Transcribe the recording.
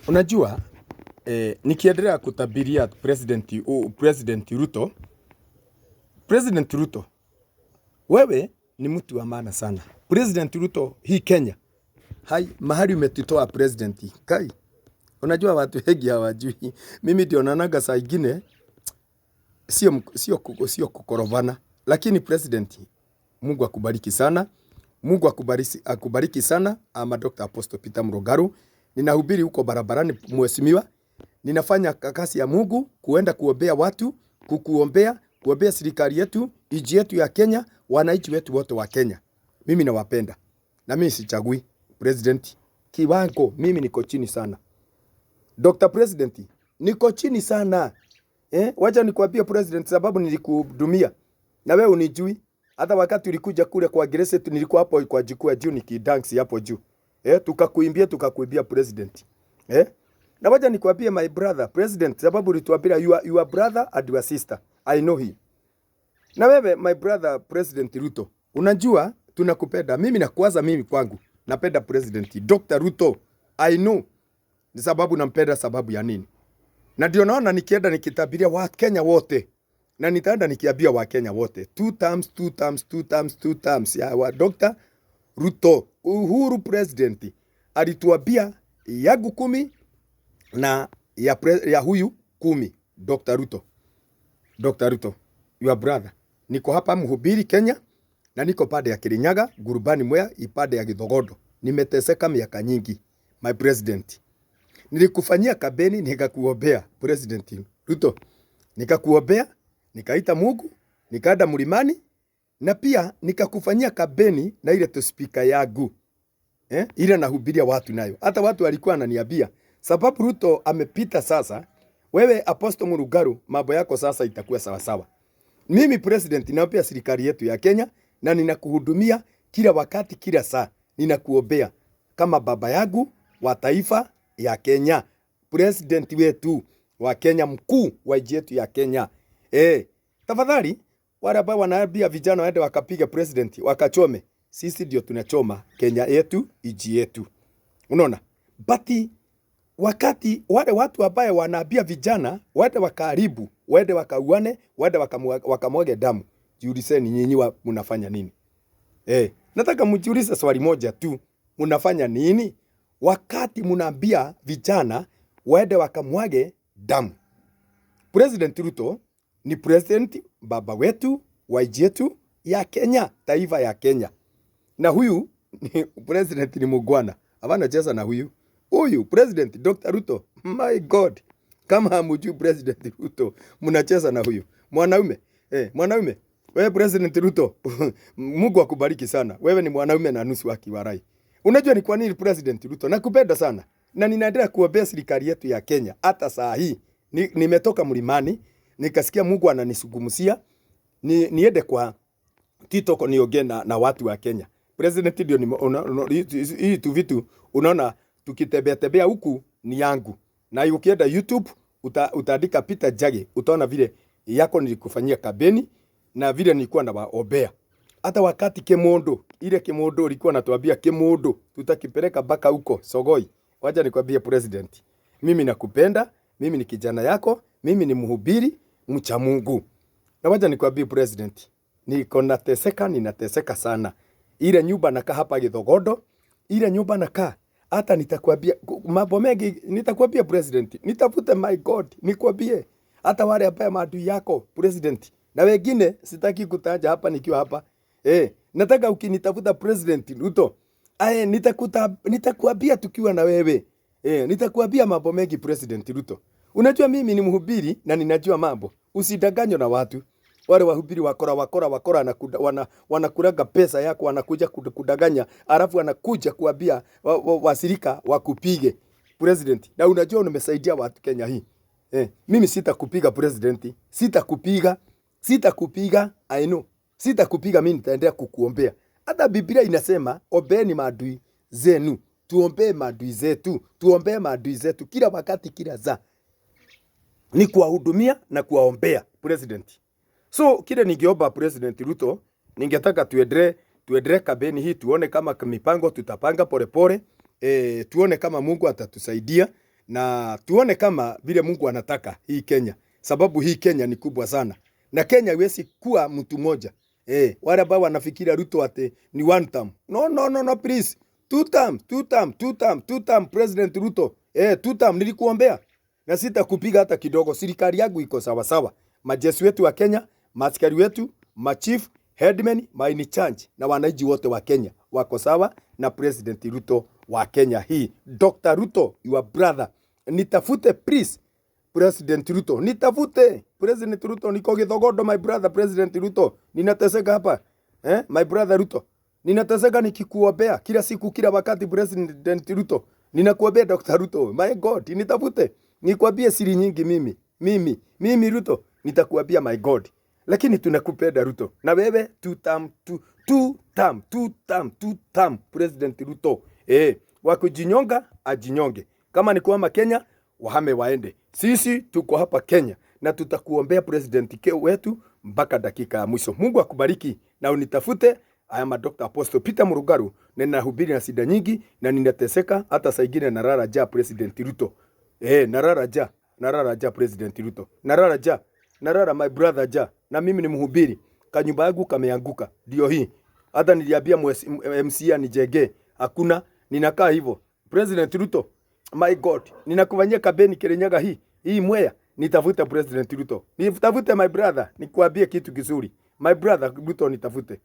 Unajua nikiendelea kutabiria President Ruto, President Ruto, wewe ni mtu wa maana sana. President Ruto, hii Kenya, mahali umetutoa president, kai. Unajua watu wengi hawajui. Mimi ndio naonaga saa ingine sio kukorovana, lakini president, Mungu akubariki sana. Mungu akubariki sana. Ama Dr. Apostle Peter Murugaru. Ninahubiri huko barabarani mheshimiwa. Ninafanya kazi ya Mungu kuenda kuombea watu, kuombea serikali yetu, nchi yetu ya Kenya, wananchi wetu wote wa Kenya. Mimi nawapenda. Na mimi sichagui president. Kiwango mimi niko chini sana. Dr. President, niko chini sana. Wacha nikwambie president, sababu nilikuhudumia. Na wewe unijui. Hata wakati ulikuja kule kwa Grace nilikuwa hapo kwa jukwaa juu nikidance hapo juu. Tukakuimbia president. Na wacha nikwambie my brother president, sababu ulituambia your brother and your sister. I know him. Na wewe my brother president Ruto, unajua tunakupenda. Mimi nakuwaza mimi kwangu. Napenda president Dr. Ruto. I know. Ni sababu nampenda sababu ya nini? Na ndio naona nikienda nikitabiria wa Kenya wote. Na nitaenda nikiambia wa Kenya wote. Two times ya wa Dr. Ruto. Uhuru president alituambia yangu 10 na ya huyu 10. Dr. Ruto. Dr. Ruto, your brother. Niko hapa mhubiri Kenya na niko pande ya Kirinyaga, Gurubani Mwea, ipande ya Githogodo. Nimeteseka miaka nyingi, my president. Nilikufanyia kampeni nikakuombea president Ruto. Nikakuombea, nikaita Mungu, nikaenda mlimani na pia nikakufanyia kampeni na ile speaker yangu. Ile nahubiria watu nayo. Hata watu walikuwa wananiambia sababu Ruto amepita sasa, wewe Apostle Murugaru mambo yako sasa itakuwa sawa sawa. Mimi president naombea serikali yetu ya Kenya na ninakuhudumia kila wakati kila saa. Ninakuombea kama baba yangu wa taifa ya Kenya. President wetu wa Kenya, mkuu wa nchi yetu ya Kenya. Tafadhali wale ambao wanaambia vijana waende wakapiga president wakachome, sisi ndio tunachoma Kenya yetu, nchi yetu. Unaona? But wakati wale watu ambao wanaambia vijana waende wakaharibu, waende wakauane, waende wakamwage damu, jiulizeni nyinyi mnafanya nini? Nataka mjiulize swali moja tu, mnafanya nini wakati mnaambia vijana waende wakamwage damu? President Ruto ni president baba wetu wa nchi yetu ya Kenya, taifa ya Kenya. Na huyu ni president ni mugwana. Hapana cheza na huyu. Huyu president Dr. Ruto, my God. Kama hamjui president Ruto, mnacheza na huyu. Mwanaume, mwanaume. Wewe president Ruto, Mungu akubariki sana. Wewe ni mwanaume na nusu wa kiwarai. Unajua ni kwa nini president Ruto? Nakupenda sana. Na ninaendelea kuombea serikali yetu ya Kenya. Hata saa hii nimetoka mlimani, nikasikia Mungu ananisugumusia niende kwa TikTok niongee na watu wa Kenya. President ndio hii tu vitu unaona tukitembea huku ni yangu. Na ukienda YouTube utaandika Peter Njagi, utaona vile yako nilikufanyia kampeni na vile nilikuwa nawaombea. Hata wakati Kemondo, ile Kemondo ilikuwa natuambia Kemondo tutakipeleka mpaka huko Sogoi. Wacha nikwambie president, mimi nakupenda, mimi ni kijana yako, mimi ni mhubiri mcha Mungu. Na wacha nikwambie president, ninateseka sana. Ile nyumba nakaa hapa Githogodo, ile nyumba nakaa, hata nitakwambia mambo mengi, nitakwambia president, nitafute my God, nikwambie hata wale ambao maadui yako president. Na wengine sitaki kutaja hapa nikiwa hapa. Nataka ukinitafuta president Ruto, nitakuambia tukiwa na wewe. Nitakuambia mambo mengi president Ruto. Unajua mimi ni mhubiri na ninajua mambo. Usidanganywe na watu. Wale wahubiri wakora na wanakuraga pesa yako, wanakuja kudanganya, alafu wanakuja kuambia wasirika wakupige president. Na unajua nimesaidia watu Kenya hii. Mimi sitakupiga president. Sitakupiga, I know. Sitakupiga, mimi nitaendelea kukuombea. Hata Biblia inasema ombeeni maadui zenu. Tuombee maadui zetu. Tuombee maadui zetu kila wakati kila saa. Ni kuwahudumia na kuwaombea president. So kile ningeomba president Ruto, ningetaka tuendelee kampeni hii, tuone kama mipango tutapanga pole pole, tuone kama Mungu atatusaidia na tuone kama vile Mungu anataka hii Kenya, sababu hii Kenya ni kubwa sana, na Kenya haiwezi kuwa mtu mmoja. Wale ambao wanafikiria Ruto ate ni one term. No, please. Two term President Ruto. 2 term nilikuombea. Na sitakupiga hata kidogo. Serikali yangu iko sawa sawa. Majeshi wetu wa Kenya, maaskari wetu, machief, headmen, main charge na wananchi wote wa Kenya wako sawa na President Ruto wa Kenya hii. Dr. Ruto, your brother. Nitafute please. President Ruto, nitafute. President Ruto, niko Githogodo, my brother President Ruto. Ninateseka hapa. My brother Ruto. Ninateseka nikikuombea kila siku kila wakati President Ruto. Ninakuombea Dr. Ruto. My God, nitafute. Nikwambie siri nyingi mimi Ruto, nitakuambia my God. Lakini tunakupenda Ruto. Na wewe two term President Ruto. Wakujinyonga ajinyonge. Kama ni kuhama Kenya, wahame waende. Sisi tuko hapa Kenya na tutakuombea president wetu mpaka dakika ya mwisho. Mungu akubariki na unitafute. I am a Dr. Apostle Peter Murugaru. Ninahubiri na shida nyingi na ninateseka hata saa ingine narara ja President Ruto. Narara ja President Ruto. Narara my brother ja. Na mimi ni mhubiri. Kanyumba yangu kameanguka. Ndio hii. Hata niliambia MCA nijenge. Hakuna, ninakaa hivyo. President Ruto, my God, ninakufanyia kampeni Kirinyaga hii Mwea, nitafute President Ruto. Nitafute my brother, nikuambie kitu kizuri. My brother Ruto nitafute.